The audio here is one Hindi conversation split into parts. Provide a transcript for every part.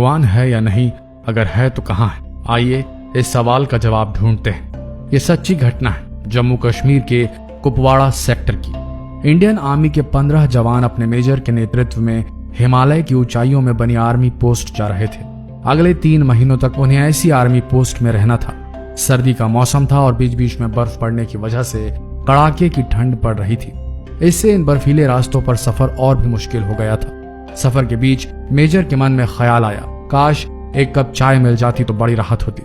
भगवान है या नहीं, अगर है तो कहाँ है? आइए इस सवाल का जवाब ढूंढते हैं। ये सच्ची घटना है जम्मू कश्मीर के कुपवाड़ा सेक्टर की। इंडियन आर्मी के 15 जवान अपने मेजर के नेतृत्व में हिमालय की ऊंचाइयों में बनी आर्मी पोस्ट जा रहे थे। अगले 3 महीनों तक उन्हें ऐसी आर्मी पोस्ट में रहना था। सर्दी का मौसम था और बीच बीच में बर्फ पड़ने की वजह से कड़ाके की ठंड पड़ रही थी। इससे इन बर्फीले रास्तों पर सफर और भी मुश्किल हो गया था। सफर के बीच मेजर के मन में ख्याल आया, काश एक कप चाय मिल जाती तो बड़ी राहत होती।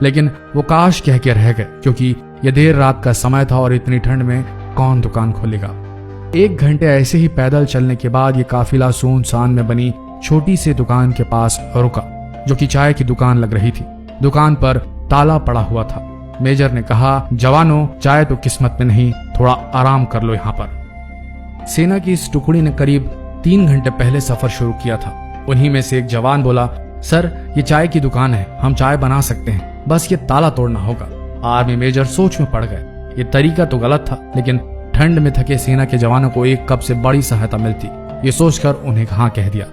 लेकिन वो काश कह के रह गए, क्योंकि यह देर रात का समय था और इतनी ठंड में कौन दुकान खोलेगा। 1 घंटे ऐसे ही पैदल चलने के बाद ये काफिला सुनसान में बनी छोटी सी दुकान के पास रुका, जो कि चाय की दुकान लग रही थी। दुकान पर ताला पड़ा हुआ था। मेजर ने कहा, जवानों, चाय तो किस्मत में नहीं, थोड़ा आराम कर लो यहाँ पर। सेना की इस टुकड़ी ने करीब 3 घंटे पहले सफर शुरू किया था। उन्हीं में से एक जवान बोला, सर ये चाय की दुकान है, हम चाय बना सकते हैं, बस ये ताला तोड़ना होगा। आर्मी मेजर सोच में पड़ गए। ये तरीका तो गलत था, लेकिन ठंड में थके सेना के जवानों को 1 कप से बड़ी सहायता मिलती, ये सोचकर उन्हें हाँ कह दिया।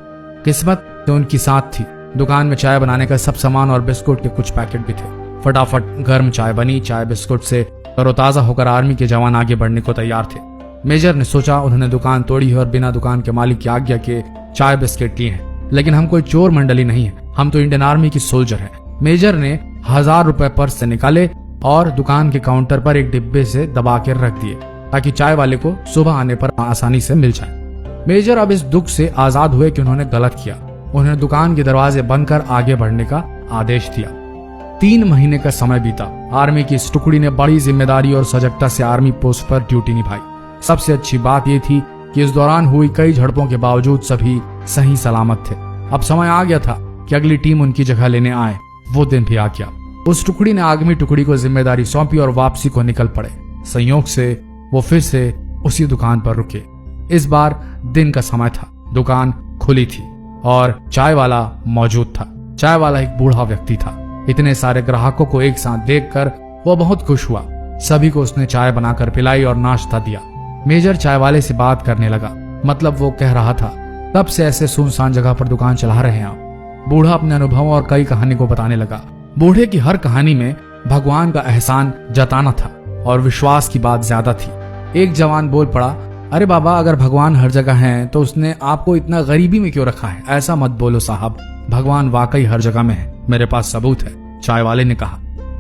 किस्मत तो उनकी साथ थी। दुकान में चाय बनाने का सब सामान और बिस्कुट के कुछ पैकेट भी थे। फटाफट गर्म चाय बनी। चाय बिस्कुट से तरोताजा होकर आर्मी के जवान आगे बढ़ने को तैयार थे। मेजर ने सोचा, उन्होंने दुकान तोड़ी है और बिना दुकान के मालिक की आज्ञा के चाय बिस्किट लिए हैं, लेकिन हम कोई चोर मंडली नहीं है, हम तो इंडियन आर्मी की सोल्जर हैं। मेजर ने 1000 रुपए पर्स से निकाले और दुकान के काउंटर पर एक डिब्बे से दबा कर रख दिए, ताकि चाय वाले को सुबह आने पर आसानी से मिल जाए। मेजर अब इस दुख से आजाद हुए कि उन्होंने गलत किया। उन्होंने दुकान के दरवाजे बंद कर आगे बढ़ने का आदेश दिया। 3 महीने का समय बीता। आर्मी की इस टुकड़ी ने बड़ी जिम्मेदारी और सजगता से आर्मी पोस्ट पर ड्यूटी निभाई। सबसे अच्छी बात यह थी कि इस दौरान हुई कई झड़पों के बावजूद सभी सही सलामत थे। अब समय आ गया था कि अगली टीम उनकी जगह लेने आए। वो दिन भी आ गया। उस टुकड़ी ने आगमी टुकड़ी को जिम्मेदारी सौंपी और वापसी को निकल पड़े। संयोग से वो फिर से उसी दुकान पर रुके। इस बार दिन का समय था, दुकान खुली थी और चाय वाला मौजूद था। चाय वाला एक बूढ़ा व्यक्ति था। इतने सारे ग्राहकों को एक साथ देखकर वो बहुत खुश हुआ। सभी को उसने चाय बनाकर पिलाई और नाश्ता दिया। मेजर चाय वाले से बात करने लगा, मतलब वो कह रहा था, कब से ऐसे सुनसान जगह पर दुकान चला रहे हैं आप? बूढ़ा अपने अनुभव और कई कहानी को बताने लगा। बूढ़े की हर कहानी में भगवान का एहसान जताना था और विश्वास की बात ज्यादा थी। एक जवान बोल पड़ा, अरे बाबा, अगर भगवान हर जगह है तो उसने आपको इतना गरीबी में क्यों रखा है? ऐसा मत बोलो साहब, भगवान वाकई हर जगह में है, मेरे पास सबूत है। चाय वाले ने कहा,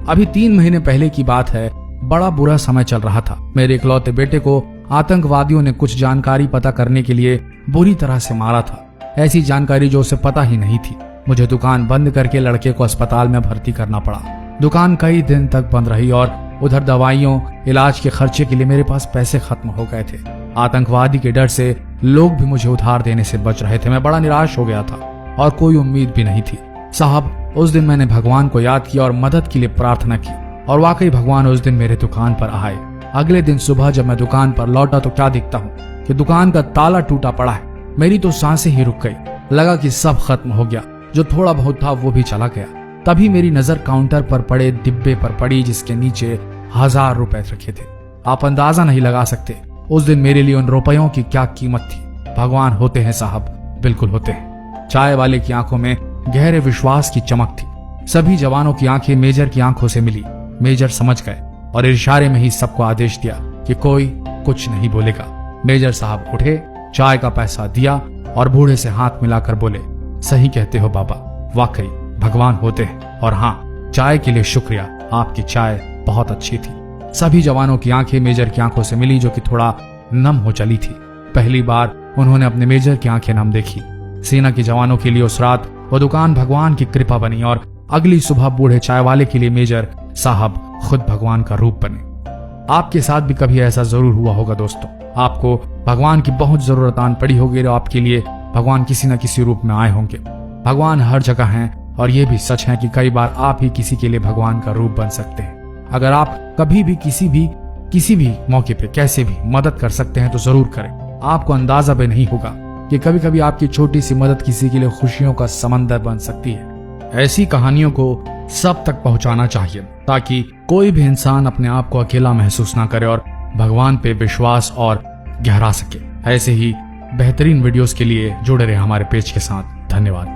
अभी 3 महीने पहले की बात है, बड़ा बुरा समय चल रहा था। मेरे इकलौते बेटे को आतंकवादियों ने कुछ जानकारी पता करने के लिए बुरी तरह से मारा था। ऐसी जानकारी जो उसे पता ही नहीं थी। मुझे दुकान बंद करके लड़के को अस्पताल में भर्ती करना पड़ा। दुकान कई दिन तक बंद रही और उधर दवाइयों, इलाज के खर्चे के लिए मेरे पास पैसे खत्म हो गए थे। आतंकवादी के डर से लोग भी मुझे उधार देने से बच रहे थे। मैं बड़ा निराश हो गया था और कोई उम्मीद भी नहीं थी। साहब, उस दिन मैंने भगवान को याद किया और मदद के लिए प्रार्थना की, और वाकई भगवान उस दिन मेरे दुकान पर आए। अगले दिन सुबह जब मैं दुकान पर लौटा तो क्या दिखता हूँ कि दुकान का ताला टूटा पड़ा है। मेरी तो सांसें ही रुक गई। लगा कि सब खत्म हो गया, जो थोड़ा बहुत था वो भी चला गया। तभी मेरी नजर काउंटर पर पड़े डिब्बे पर पड़ी, जिसके नीचे 1000 रुपए रखे थे। आप अंदाजा नहीं लगा सकते उस दिन मेरे लिए उन रुपयों की क्या कीमत थी। भगवान होते हैं साहब, बिल्कुल होते हैं। चाय वाले की आंखों में गहरे विश्वास की चमक थी। सभी जवानों की आंखें मेजर की आंखों से मिली। मेजर समझ गए और इशारे में ही सबको आदेश दिया कि कोई कुछ नहीं बोलेगा। मेजर साहब उठे, चाय का पैसा दिया और बूढ़े से हाथ मिलाकर बोले, सही कहते हो बाबा, वाकई भगवान होते हैं। और हाँ, चाय के लिए शुक्रिया, आपकी चाय बहुत अच्छी थी। सभी जवानों की आंखें मेजर की आंखों से मिली, जो कि थोड़ा नम हो चली थी। पहली बार उन्होंने अपने मेजर की आंखें नम देखी। सेना के जवानों के लिए उस रात वो दुकान भगवान की कृपा बनी और अगली सुबह बूढ़े चाय वाले के लिए मेजर साहब खुद भगवान का रूप बने। आपके साथ भी कभी ऐसा जरूर हुआ होगा दोस्तों। आपको भगवान की बहुत जरूरत आन पड़ी होगी और आपके लिए भगवान किसी न किसी रूप में आए होंगे। भगवान हर जगह हैं और ये भी सच है कि कई बार आप ही किसी के लिए भगवान का रूप बन सकते हैं। अगर आप कभी भी किसी भी मौके पे कैसे भी मदद कर सकते हैं तो जरूर करें। आपको अंदाजा भी नहीं होगा कि कभी कभी आपकी छोटी सी मदद किसी के लिए खुशियों का समंदर बन सकती है। ऐसी कहानियों को सब तक पहुंचाना चाहिए ताकि कोई भी इंसान अपने आप को अकेला महसूस ना करे और भगवान पे विश्वास और गहरा सके। ऐसे ही बेहतरीन वीडियोस के लिए जुड़े रहे हमारे पेज के साथ। धन्यवाद।